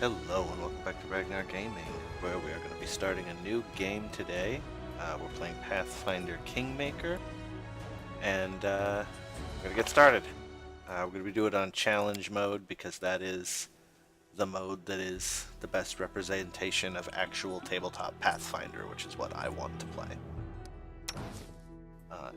Hello and welcome back to Ragnar Gaming, where we are going to be starting a new game today. We're playing Pathfinder Kingmaker, and we're going to get started. We're going to be doing it on challenge mode because that is the mode that is the best representation of actual tabletop Pathfinder, which is what I want to play.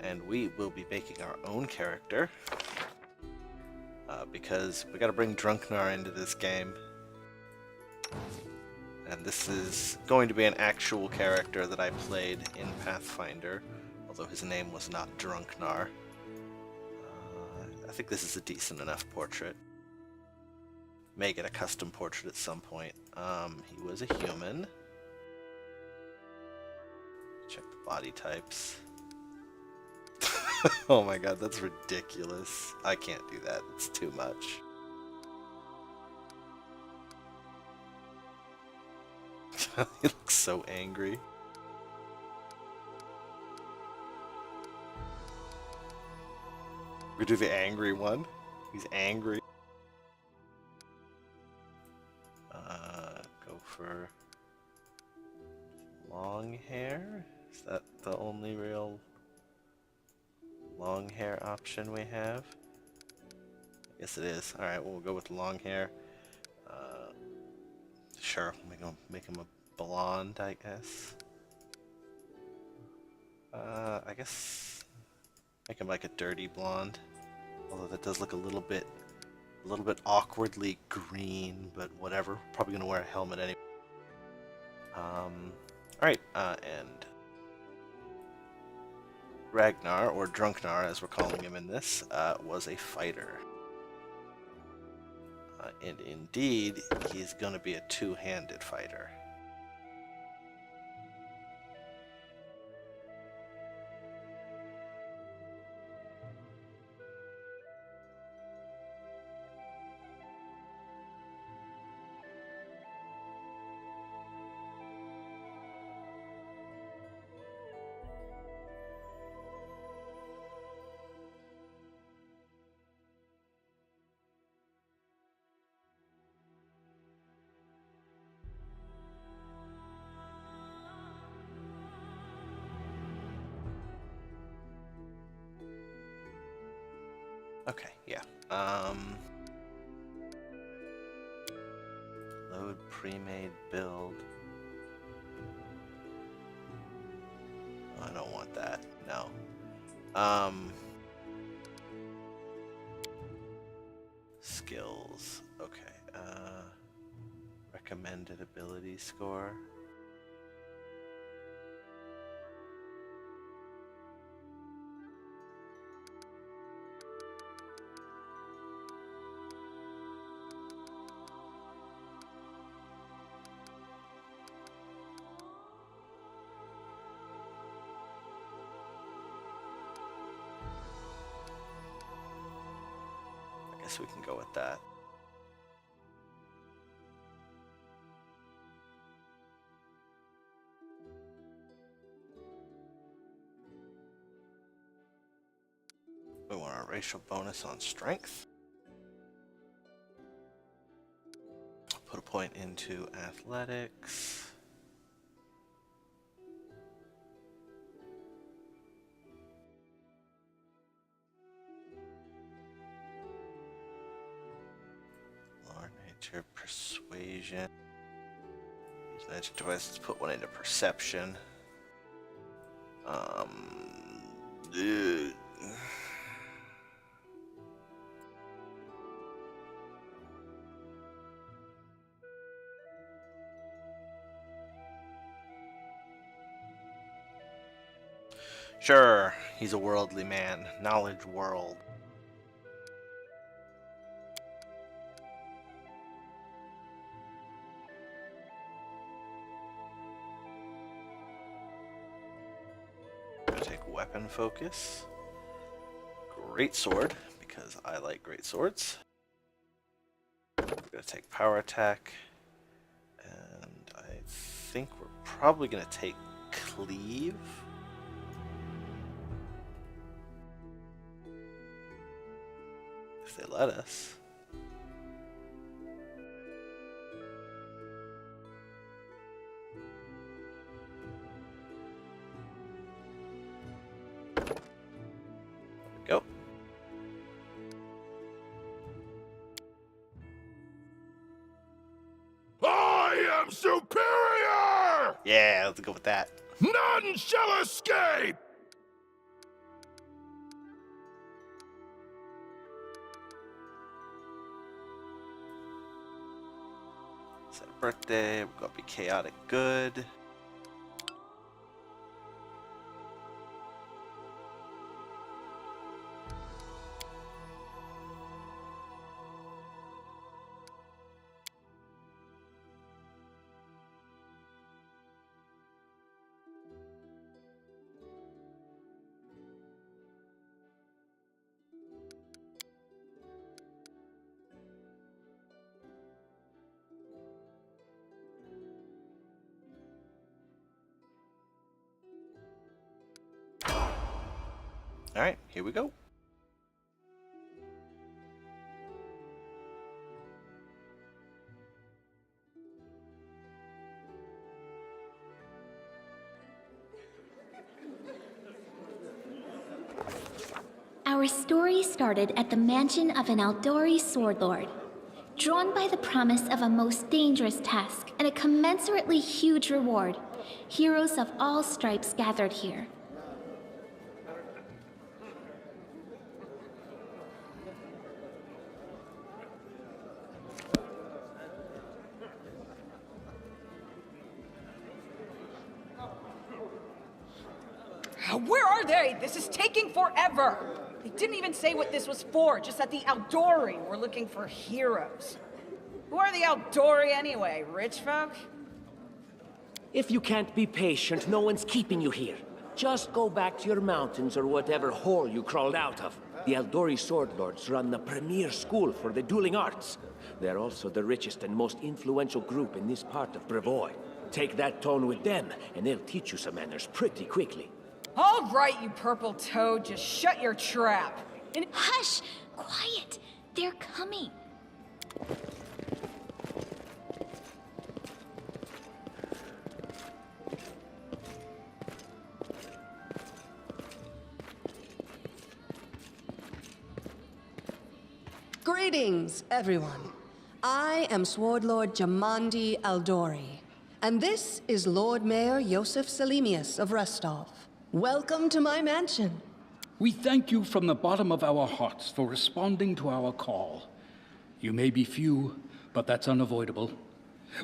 And we will be making our own character because we got to bring Drunknar into this game. And this is going to be an actual character that I played in Pathfinder, although his name was not Drunknar. I think this is a decent enough portrait. May get a custom portrait at some point. He was a human. Check the body types. Oh my god, that's ridiculous. I can't do that. It's too much. He looks so angry. We do the angry one. He's angry. Go for long hair. Is that the only real long hair option we have? I guess it is. All right, we'll go with long hair. Sure, make him a blonde, I guess. I guess make him like a dirty blonde. Although that does look a little bit awkwardly green, but whatever. Probably gonna wear a helmet anyway. Alright, and Ragnar, or Drunknar as we're calling him in this, was a fighter. And indeed, he's gonna be a two-handed fighter. Okay, yeah. Load pre-made build. I don't want that. No. Skills. Okay. Recommended ability score. I guess we can go with that. We want our racial bonus on strength. Put a point into athletics. Lore nature, persuasion. Use magic devices, put one into perception. Ugh. Sure, he's a worldly man. Knowledge world. I'm gonna take weapon focus. Great sword, because I like great swords. We're gonna take power attack. And I think we're probably gonna take cleave. If they let us. I am superior! Yeah, let's go with that. None shall escape! Set a birthday. We're gonna be chaotic good. All right, here we go. Our story started at the mansion of an Aldori sword lord. Drawn by the promise of a most dangerous task and a commensurately huge reward, heroes of all stripes gathered here. Where are they? This is taking forever! They didn't even say what this was for, just that the Aldori were looking for heroes. Who are the Aldori anyway? Rich folk? If you can't be patient, no one's keeping you here. Just go back to your mountains or whatever hole you crawled out of. The Aldori Sword Lords run the premier school for the dueling arts. They're also the richest and most influential group in this part of Brevoy. Take that tone with them, and they'll teach you some manners pretty quickly. All right, you purple toad, just shut your trap. Hush! Quiet! They're coming. Greetings, everyone. I am Sword Lord Jamandi Aldori, and this is Lord Mayor Yosef Selimius of Restov. Welcome to my mansion. We thank you from the bottom of our hearts for responding to our call. You may be few, but that's unavoidable.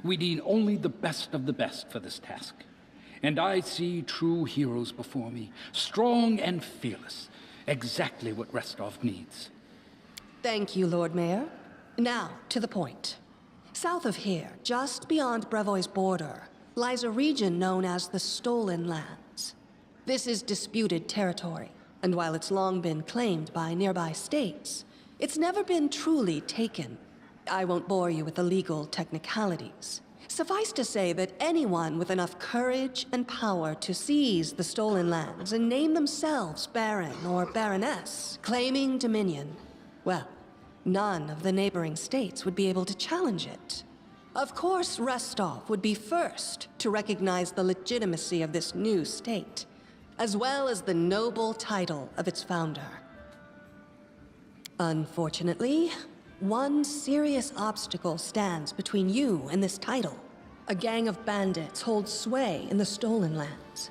We need only the best of the best for this task. And I see true heroes before me, strong and fearless, exactly what Restov needs. Thank you, Lord Mayor. Now, to the point. South of here, just beyond Brevoy's border, lies a region known as the Stolen Lands. This is disputed territory, and while it's long been claimed by nearby states, it's never been truly taken. I won't bore you with the legal technicalities. Suffice to say that anyone with enough courage and power to seize the Stolen Lands and name themselves Baron or Baroness, claiming dominion, well, none of the neighboring states would be able to challenge it. Of course, Restov would be first to recognize the legitimacy of this new state, as well as the noble title of its founder. Unfortunately, one serious obstacle stands between you and this title. A gang of bandits holds sway in the Stolen Lands.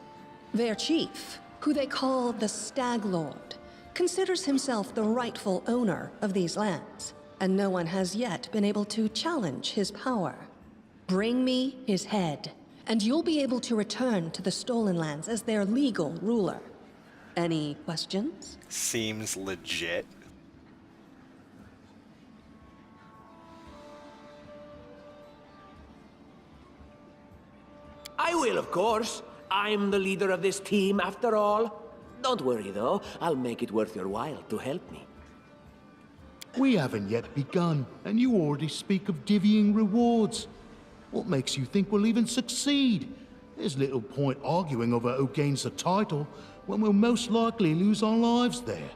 Their chief, who they call the Stag Lord, considers himself the rightful owner of these lands, and no one has yet been able to challenge his power. Bring me his head, and you'll be able to return to the Stolen Lands as their legal ruler. Any questions? Seems legit. I will, of course. I'm the leader of this team, after all. Don't worry, though. I'll make it worth your while to help me. We haven't yet begun, and you already speak of divvying rewards. What makes you think we'll even succeed? There's little point arguing over who gains the title when we'll most likely lose our lives there.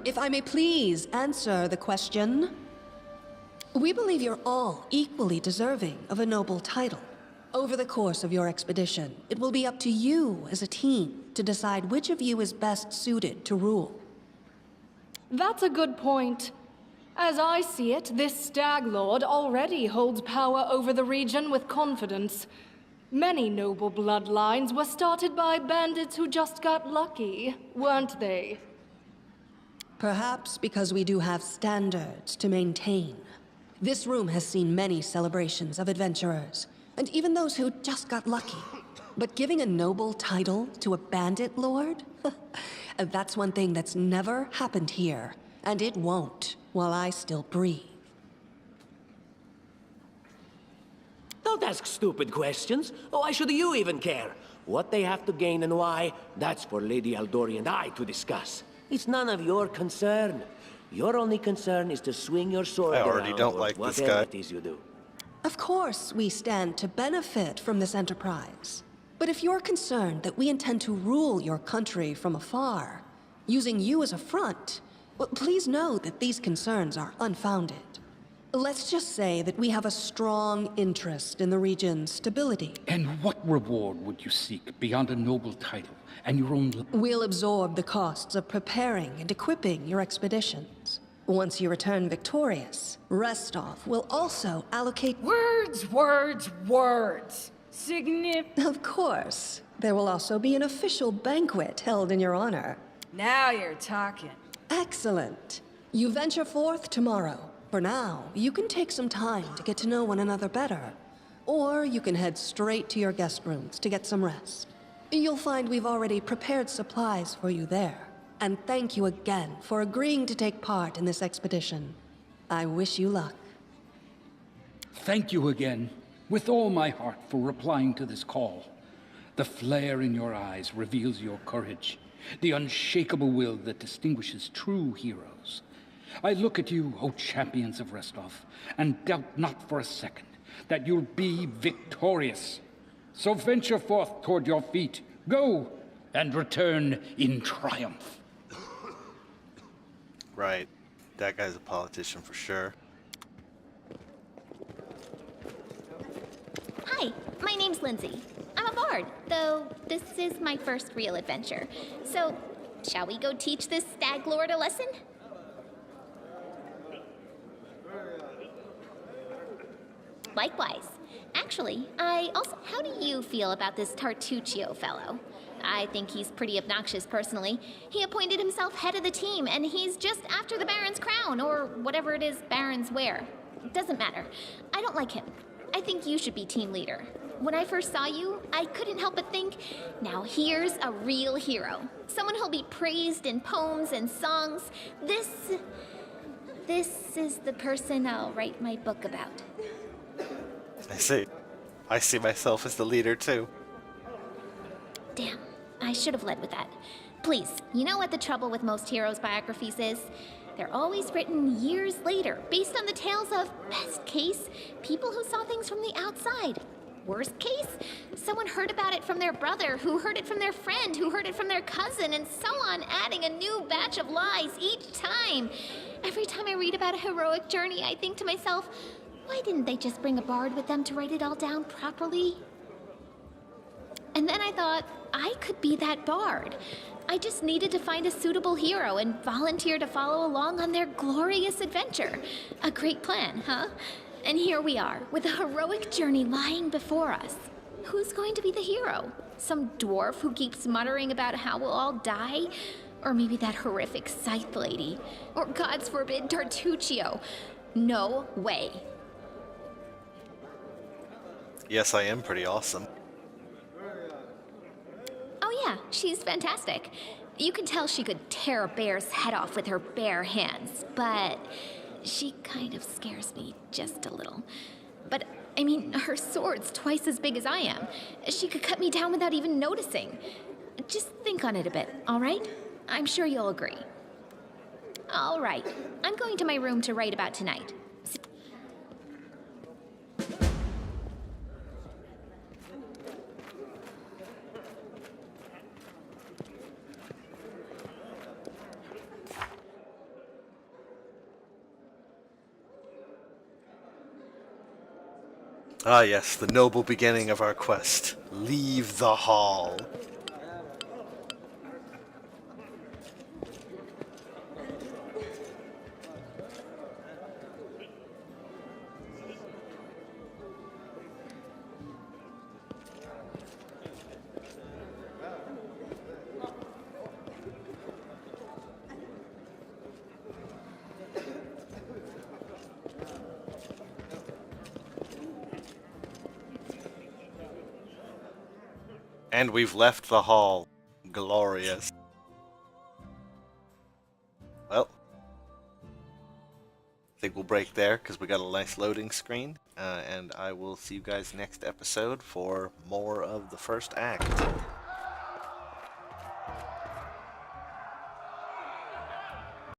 If I may please answer the question. We believe you're all equally deserving of a noble title. Over the course of your expedition, it will be up to you as a team to decide which of you is best suited to rule. That's a good point. As I see it, this Stag Lord already holds power over the region with confidence. Many noble bloodlines were started by bandits who just got lucky, weren't they? Perhaps because we do have standards to maintain. This room has seen many celebrations of adventurers, and even those who just got lucky. But giving a noble title to a bandit lord? That's one thing that's never happened here, and it won't while I still breathe. Don't ask stupid questions. Why should you even care? What they have to gain and why, that's for Lady Aldori and I to discuss. It's none of your concern. Your only concern is to swing your sword I already around don't or like this whatever guy. it is you do. Of course, we stand to benefit from this enterprise. But if you're concerned that we intend to rule your country from afar, using you as a front, well, please know that these concerns are unfounded. Let's just say that we have a strong interest in the region's stability. And what reward would you seek beyond a noble title and your own... We'll absorb the costs of preparing and equipping your expeditions. Once you return victorious, Restov will also allocate... Words, words, words. Of course. There will also be an official banquet held in your honor. Now you're talking. Excellent. You venture forth tomorrow. For now, you can take some time to get to know one another better. Or you can head straight to your guest rooms to get some rest. You'll find we've already prepared supplies for you there. And thank you again for agreeing to take part in this expedition. I wish you luck. Thank you again, with all my heart, for replying to this call. The flare in your eyes reveals your courage, the unshakable will that distinguishes true heroes. I look at you, O champions of Restov, and doubt not for a second that you'll be victorious. So venture forth toward your feet, go, and return in triumph. Right. That guy's a politician for sure. Hi, my name's Lindsay. I'm a bard, though this is my first real adventure. So, shall we go teach this Stag Lord a lesson? Likewise. Actually, how do you feel about this Tartuccio fellow? I think he's pretty obnoxious personally. He appointed himself head of the team, and he's just after the Baron's crown, or whatever it is barons wear. Doesn't matter. I don't like him. I think you should be team leader. When I first saw you, I couldn't help but think, now here's a real hero. Someone who'll be praised in poems and songs. This is the person I'll write my book about. I see. I see myself as the leader too. Damn, I should have led with that. Please, you know what the trouble with most heroes' biographies is? They're always written years later, based on the tales of, best case, people who saw things from the outside. Worst case, someone heard about it from their brother, who heard it from their friend, who heard it from their cousin, and so on, adding a new batch of lies each time. Every time I read about a heroic journey, I think to myself, why didn't they just bring a bard with them to write it all down properly? And then I thought, I could be that bard. I just needed to find a suitable hero and volunteer to follow along on their glorious adventure. A great plan, huh? And here we are, with a heroic journey lying before us. Who's going to be the hero? Some dwarf who keeps muttering about how we'll all die? Or maybe that horrific scythe lady? Or, God's forbid, Tartuccio? No way. Yes, I am pretty awesome. Oh yeah, she's fantastic. You can tell she could tear a bear's head off with her bare hands, but she kind of scares me just a little. But, I mean, her sword's twice as big as I am. She could cut me down without even noticing. Just think on it a bit, all right? I'm sure you'll agree. All right, I'm going to my room to write about tonight. Ah yes, the noble beginning of our quest. Leave the hall. And we've left the hall. Glorious. Well, I think we'll break there because we got a nice loading screen. And I will see you guys next episode for more of the first act.